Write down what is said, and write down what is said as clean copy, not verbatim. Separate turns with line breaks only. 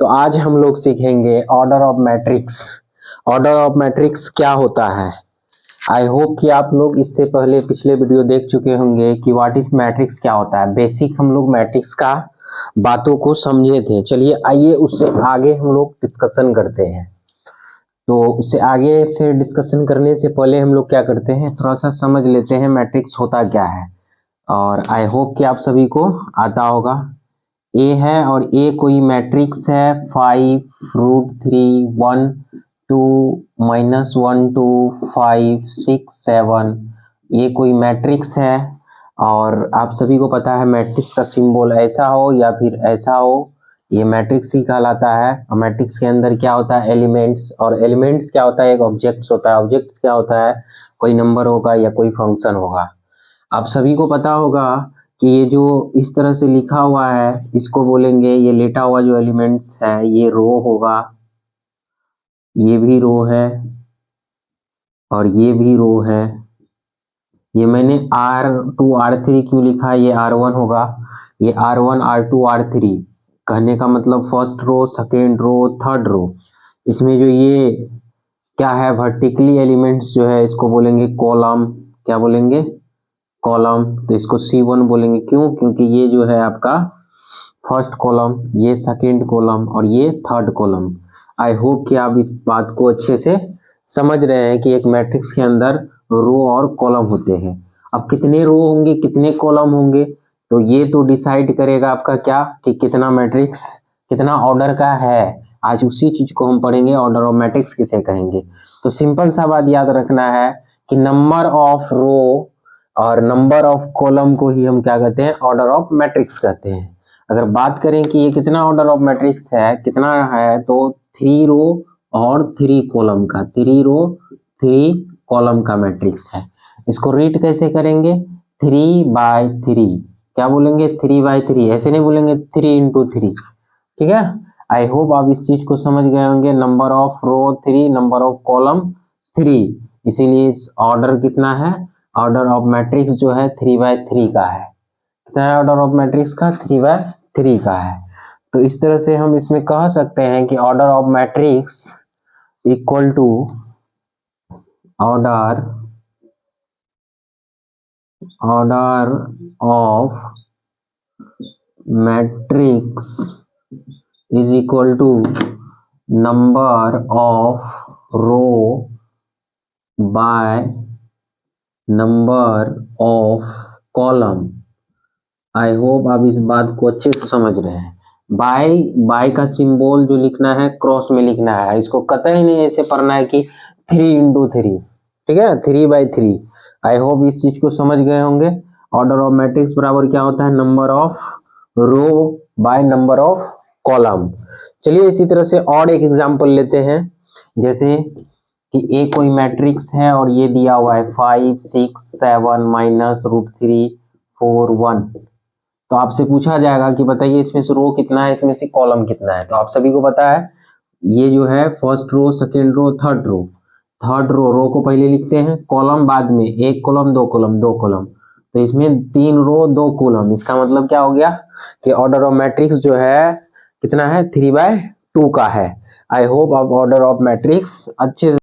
तो आज हम लोग सीखेंगे order of matrix. Order of matrix क्या होता है। आई होप कि आप लोग इससे पहले पिछले वीडियो देख चुके होंगे कि व्हाट इज मैट्रिक्स क्या होता है। बेसिक हम लोग मैट्रिक्स का बातों को समझे थे। चलिए आइए उससे आगे हम लोग डिस्कशन करते हैं। तो उससे आगे से डिस्कशन करने से पहले हम लोग क्या करते हैं, थोड़ा सा समझ लेते हैं मैट्रिक्स होता क्या है। और आई होप कि आप सभी को आता होगा। ए है और ए कोई मैट्रिक्स है 5 √3 1 2 -1 2 5 6 7। ये कोई मैट्रिक्स है और आप सभी को पता है मैट्रिक्स का सिंबल ऐसा हो या फिर ऐसा हो, ये मैट्रिक्स ही कहलाता है। और मैट्रिक्स के अंदर क्या होता है, एलिमेंट्स। और एलिमेंट्स क्या होता है, एक ऑब्जेक्ट्स होता है। ऑब्जेक्ट क्या होता है, कोई नंबर होगा या कोई फंक्शन होगा। आप सभी को पता होगा कि ये जो इस तरह से लिखा हुआ है इसको बोलेंगे, ये लेटा हुआ जो एलिमेंट्स है ये रो होगा, ये भी रो है और ये भी रो है। ये मैंने R2 R3 क्यों लिखा है, ये R1 होगा, ये R1 R2 R3 कहने का मतलब first row, second row, third row. इसमें जो ये क्या है, वर्टिकली एलिमेंट्स जो है इसको बोलेंगे कॉलम। क्या बोलेंगे, कॉलम। तो इसको C1 बोलेंगे, क्यों, क्योंकि ये जो है आपका फर्स्ट कॉलम, ये सेकंड कॉलम और ये थर्ड कॉलम। आई होप कि आप इस बात को अच्छे से समझ रहे हैं कि एक मैट्रिक्स के अंदर रो और कॉलम होते हैं। अब कितने रो होंगे कितने कॉलम होंगे, तो ये तो डिसाइड करेगा आपका क्या, कि कितना मैट्रिक्स कितना ऑर्डर का है। आज उसी चीज को हम पढ़ेंगे, ऑर्डर ऑफ मैट्रिक्स किसे कहेंगे। तो सिंपल सा बात याद रखना है कि नंबर ऑफ रो और नंबर ऑफ कॉलम को ही हम क्या कहते हैं, ऑर्डर ऑफ मैट्रिक्स कहते हैं। अगर बात करें कि ये कितना ऑर्डर ऑफ मैट्रिक्स है, कितना है, तो 3 रो और 3 कॉलम का, 3 रो 3 कॉलम का मैट्रिक्स है। इसको रीड कैसे करेंगे, 3/3। क्या बोलेंगे, 3/3, ऐसे नहीं बोलेंगे 3 × 3। ठीक है, आई होप आप इस चीज को समझ गए होंगे। Number of row 3, number of column 3, इसीलिए इस ऑर्डर कितना है, ऑर्डर ऑफ मैट्रिक्स जो है 3/3 का है। कितना है ऑर्डर ऑफ मैट्रिक्स का, 3/3 का है। तो इस तरह से हम इसमें कह सकते हैं कि order of matrix equal to order of matrix is equal to number of row by number of column. I hope आप इस बात को अच्छे से समझ रहे हैं। बाय का सिंबल जो लिखना है क्रॉस में लिखना है, इसको कतई नहीं ऐसे पढ़ना है कि 3 × 3। ठीक है, 3/3। आई होप इस चीज को समझ गए होंगे। ऑर्डर ऑफ मैट्रिक्स बराबर क्या होता है, number of row by number of column. चलिए इसी तरह से और एक एग्जांपल लेते हैं। जैसे कि ए कोई मैट्रिक्स है और ये दिया हुआ है 5 6 7 -√3 4 1। तो आपसे पूछा जाएगा कि बताइए इसमें से रो कितना है, इसमें से कॉलम कितना है। तो आप सभी को पता है ये जो है first row, second row, third row. Third row को पहले लिखते हैं, कॉलम बाद में, 1 कॉलम 2 कॉलम 2 कॉलम। तो इसमें 3 रो 2 कॉलम। इसका मतलब क्या हो गया कि ऑर्डर ऑफ मैट्रिक्स जो है कितना है, 3/2 का है। आई होप आप ऑर्डर ऑफ मैट्रिक्स अच्छे से